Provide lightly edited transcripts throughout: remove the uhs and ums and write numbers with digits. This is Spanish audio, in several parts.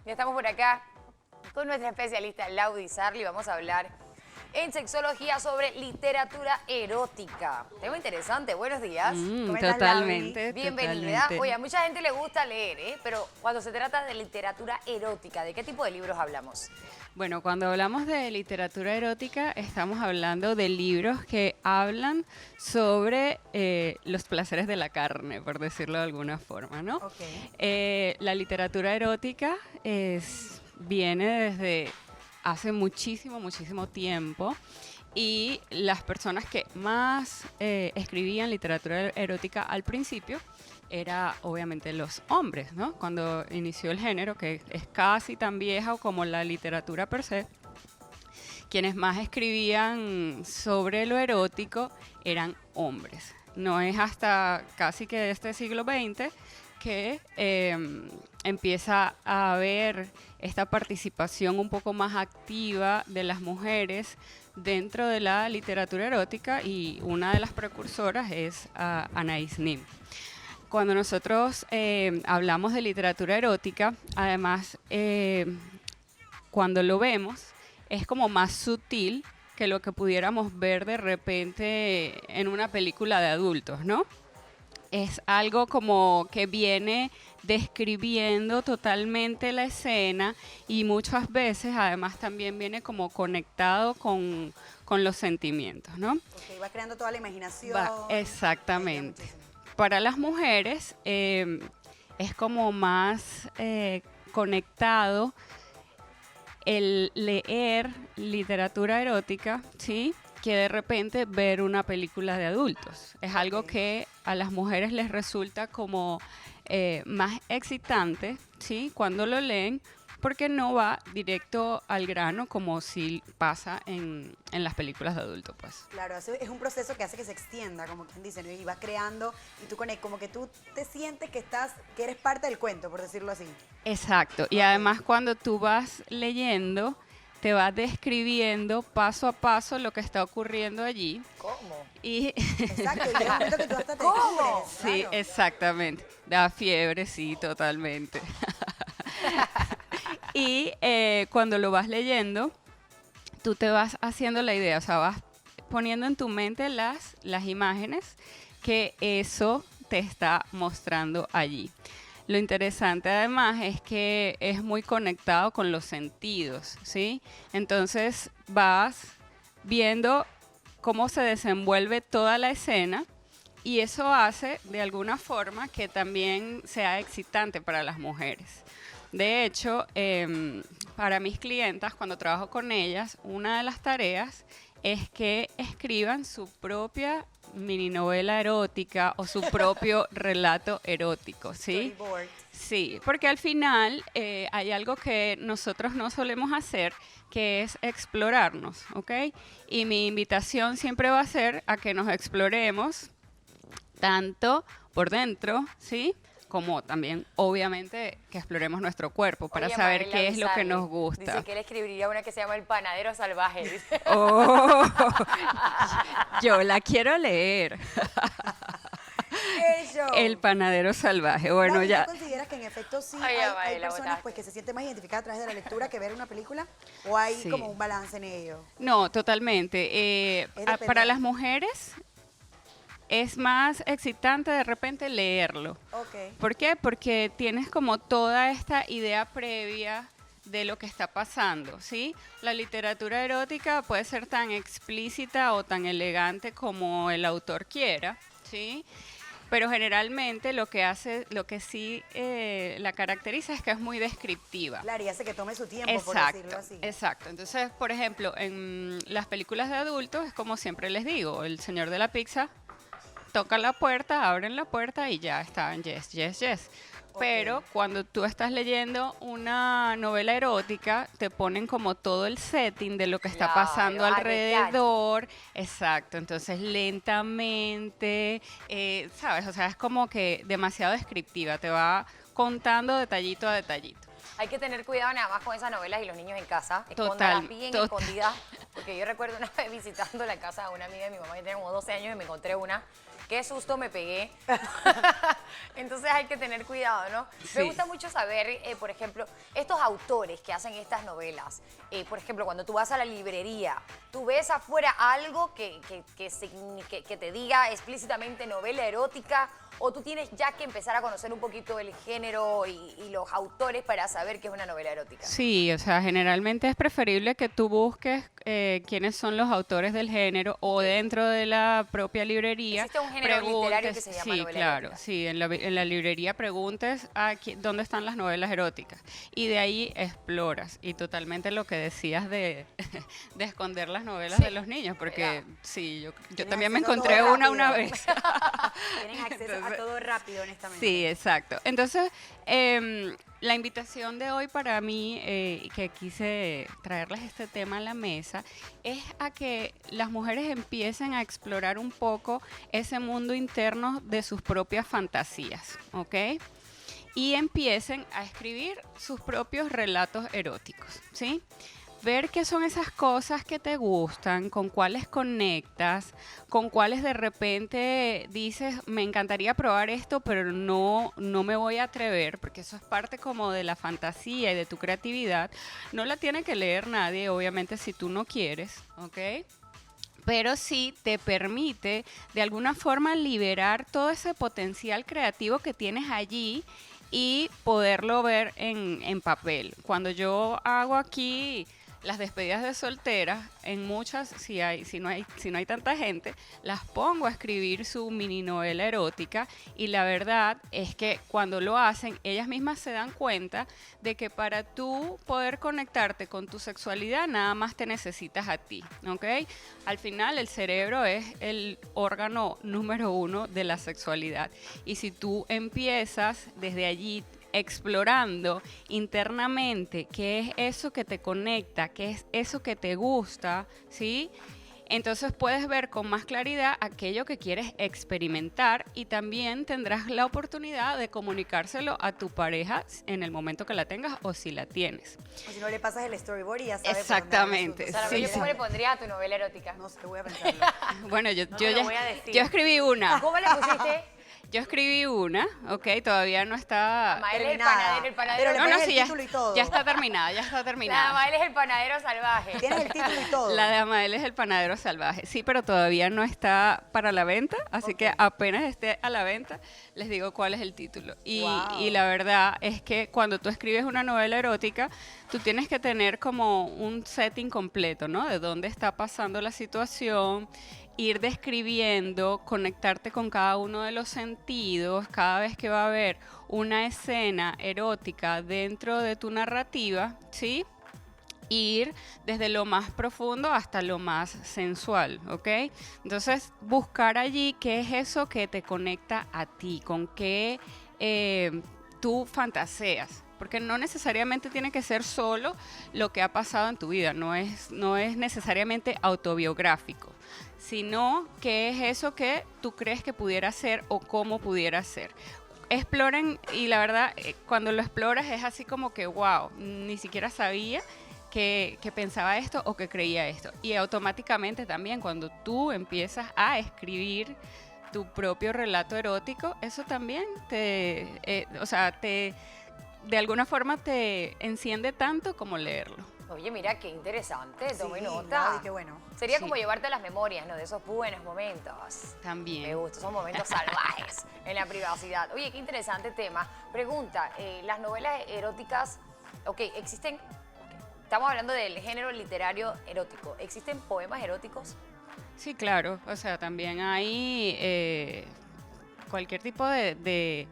Ya estamos por acá con nuestra especialista Laudi Sarli. Vamos a hablar en sexología sobre literatura erótica. Tema interesante, buenos días. Totalmente, Bienvenida. totalmente. Oye, a mucha gente le gusta leer, pero cuando se trata de literatura erótica, ¿de qué tipo de libros hablamos? Bueno, cuando hablamos de literatura erótica, estamos hablando de libros que hablan sobre los placeres de la carne, por decirlo de alguna forma, ¿no? La literatura erótica viene desde hace muchísimo, muchísimo tiempo. Y las personas que más escribían literatura erótica al principio era obviamente los hombres, ¿no? Cuando inició el género, que es casi tan vieja como la literatura per se, quienes más escribían sobre lo erótico eran hombres. No es hasta casi que este siglo XX que empieza a haber esta participación un poco más activa de las mujeres dentro de la literatura erótica, y una de las precursoras es Anais Nin. Cuando nosotros hablamos de literatura erótica, además, cuando lo vemos, es como más sutil que lo que pudiéramos ver de repente en una película de adultos, ¿no? Es algo como que viene describiendo totalmente la escena, y muchas veces además también viene como conectado con los sentimientos, ¿no? Okay, va creando toda la imaginación. Exactamente. Para las mujeres es como más conectado el leer literatura erótica, ¿sí?, que de repente ver una película de adultos. Es algo que a las mujeres les resulta como más excitante, ¿sí?, cuando lo leen, porque no va directo al grano como si pasa en las películas de adultos, pues. Claro, es un proceso que hace que se extienda, como quien dice, ¿no? Y vas creando, y tú como que tú te sientes que eres parte del cuento, por decirlo así. Exacto, y además cuando tú vas leyendo, te va describiendo paso a paso lo que está ocurriendo allí. ¿Cómo? Exacto, y llega un momento que tú hasta te ¿Cómo? descubres, Sí, claro. exactamente. Da fiebre, sí, totalmente. Y cuando lo vas leyendo, tú te vas haciendo la idea, o sea, vas poniendo en tu mente las imágenes que eso te está mostrando allí. Lo interesante además es que es muy conectado con los sentidos, ¿sí? Entonces vas viendo cómo se desenvuelve toda la escena, y eso hace de alguna forma que también sea excitante para las mujeres. De hecho, para mis clientas, cuando trabajo con ellas, una de las tareas es que escriban su propia mini novela erótica o su propio relato erótico, ¿sí? Storyboard. Sí, porque al final hay algo que nosotros no solemos hacer, que es explorarnos, ¿ok? Y mi invitación siempre va a ser a que nos exploremos tanto por dentro, ¿sí?, como también, obviamente, que exploremos nuestro cuerpo para Oye, saber Maela qué es lo que Bizarri nos gusta. Dice que él escribiría una que se llama El Panadero Salvaje. Dice. Oh, yo la quiero leer. Eso. El panadero salvaje. Bueno, Laura, ya. ¿tú consideras que en efecto sí Ay, ya, hay Maela, personas botaste. pues, que se sienten más identificadas a través de la lectura que ver una película? ¿O hay Sí. como un balance en ello? No, totalmente. Para dependiente. las mujeres es más excitante de repente leerlo. Ok. ¿Por qué? Porque tienes como toda esta idea previa de lo que está pasando, ¿sí? La literatura erótica puede ser tan explícita o tan elegante como el autor quiera, ¿sí? Pero generalmente lo que sí la caracteriza es que es muy descriptiva. Claro, y hace que tome su tiempo, por Exacto, decirlo así. exacto. Entonces, por ejemplo, en las películas de adultos es como siempre les digo, el señor de la pizza toca la puerta, abren la puerta y ya estaban yes, yes, yes. Pero cuando tú estás leyendo una novela erótica, te ponen como todo el setting de lo que está Claro, pasando a alrededor. Exacto, entonces lentamente, ¿sabes? O sea, es como que demasiado descriptiva, te va contando detallito a detallito. Hay que tener cuidado nada más con esas novelas y los niños en casa. Total, Escóndalas bien total. escondidas. Porque yo recuerdo una vez visitando la casa de una amiga de mi mamá, que tenía como 12 años, y me encontré una qué susto me pegué. Entonces hay que tener cuidado, ¿no? Sí. Me gusta mucho saber, por ejemplo, estos autores que hacen estas novelas. Por ejemplo, cuando tú vas a la librería, tú ves afuera algo que te diga explícitamente novela erótica, o tú tienes ya que empezar a conocer un poquito el género y los autores para saber qué es una novela erótica. Sí, o sea, generalmente es preferible que tú busques quiénes son los autores del género o dentro de la propia librería. Existe un género literario que se llama sí, novela claro, erótica. sí, en la librería preguntes dónde están las novelas eróticas y de ahí exploras. Y totalmente lo que decías de esconder las novelas de los niños, porque sí, yo también me acceso a todo encontré una rápido. vez. Tienen acceso a Entonces, todo rápido, honestamente. Sí, exacto. Entonces, la invitación de hoy para mí, que quise traerles este tema a la mesa, es a que las mujeres empiecen a explorar un poco ese mundo interno de sus propias fantasías, ¿ok? Y empiecen a escribir sus propios relatos eróticos, ¿sí? Ver qué son esas cosas que te gustan, con cuáles conectas, con cuáles de repente dices, me encantaría probar esto, pero no me voy a atrever, porque eso es parte como de la fantasía y de tu creatividad. No la tiene que leer nadie, obviamente, si tú no quieres, ¿ok? Pero sí te permite de alguna forma liberar todo ese potencial creativo que tienes allí y poderlo ver en papel. Cuando yo hago aquí las despedidas de solteras, en muchas, si no hay tanta gente, las pongo a escribir su mini novela erótica, y la verdad es que cuando lo hacen, ellas mismas se dan cuenta de que para tú poder conectarte con tu sexualidad, nada más te necesitas a ti, ¿ok? Al final, el cerebro es el órgano número 1 de la sexualidad, y si tú empiezas desde allí explorando internamente qué es eso que te conecta, qué es eso que te gusta, ¿sí? Entonces puedes ver con más claridad aquello que quieres experimentar, y también tendrás la oportunidad de comunicárselo a tu pareja en el momento que la tengas o si la tienes. O si no, le pasas el storyboard y ya sabes. Exactamente, por dónde va el asunto. O sea, sí, ¿cómo sí. le pondrías a tu novela erótica? No sé, voy a pensarlo. Bueno, yo te lo ya voy a decir. yo escribí una. ¿Cómo le pusiste? Yo escribí una, ¿ok? Todavía no está... Mael es el Terminada. panadero, Pero le No, pones sí, el título y todo. ya está terminada, ya está La terminada. Mael es el panadero salvaje. Tienes el título y todo. La de Amael es el panadero salvaje. Sí, pero todavía no está para la venta, así que apenas esté a la venta, les digo cuál es el título. Wow. Y la verdad es que cuando tú escribes una novela erótica, tú tienes que tener como un setting completo, ¿no? De dónde está pasando la situación, ir describiendo, conectarte con cada uno de los sentidos. Cada vez que va a haber una escena erótica dentro de tu narrativa, ¿sí? Ir desde lo más profundo hasta lo más sensual, ¿ok? Entonces, buscar allí qué es eso que te conecta a ti, con qué tú fantaseas. Porque no necesariamente tiene que ser solo lo que ha pasado en tu vida, no es necesariamente autobiográfico, sino qué es eso que tú crees que pudiera ser o cómo pudiera ser. Exploren, y la verdad, cuando lo exploras es así como que, wow, ni siquiera sabía que pensaba esto o que creía esto. Y automáticamente también cuando tú empiezas a escribir tu propio relato erótico, eso también de alguna forma te enciende tanto como leerlo. Oye, mira, qué interesante, tomo Sí, nota. Gaby, qué bueno. Sería Sí. como llevarte las memorias, ¿no? De esos buenos momentos. También. Me gusta, son momentos salvajes en la privacidad. Oye, qué interesante tema. Pregunta, las novelas eróticas, ok, existen, estamos hablando del género literario erótico, ¿existen poemas eróticos? Sí, claro. O sea, también hay cualquier tipo de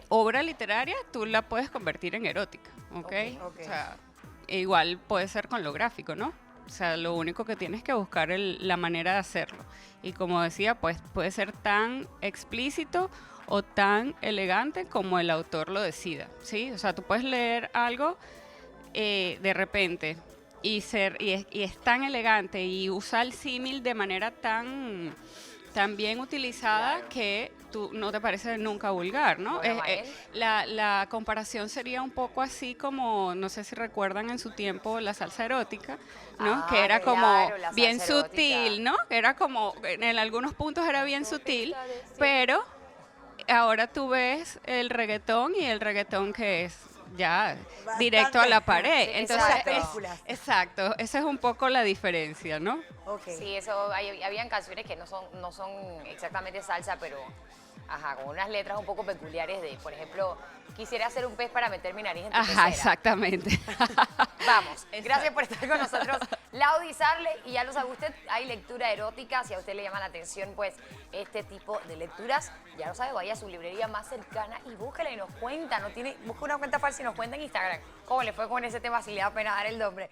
obra literaria, tú la puedes convertir en erótica, ¿ok? Ok. O sea, igual puede ser con lo gráfico, ¿no? O sea, lo único que tienes que buscar es la manera de hacerlo. Y como decía, pues puede ser tan explícito o tan elegante como el autor lo decida, ¿sí? O sea, tú puedes leer algo de repente y es tan elegante y usa el símil de manera tan también utilizada Claro. que tú no te parece nunca vulgar, ¿no? Bueno, Mael. La comparación sería un poco así como, no sé si recuerdan en su tiempo la salsa erótica, ¿no? Ah, Que era como claro, la bien salsa erótica. sutil, ¿no? Era como, en algunos puntos era bien sutil, pero ahora tú ves el reggaetón y el reggaetón que es ya Bastante. directo a la pared. Sí, Entonces, exacto. Películas. exacto, esa es un poco la diferencia, ¿no? Ok. Sí, habían canciones que no son exactamente salsa, pero ajá, con unas letras un poco peculiares de, por ejemplo, quisiera ser un pez para meter mi nariz en tu Ajá, pecera. exactamente. Vamos, gracias por estar con nosotros, Laudi Sarle, y ya lo sabe usted, hay lectura erótica, si a usted le llama la atención, pues, este tipo de lecturas, ya lo sabe, vaya a su librería más cercana y búsquela y nos cuenta, busca una cuenta falsa y nos cuenta en Instagram cómo le fue con ese tema si le da pena dar el nombre.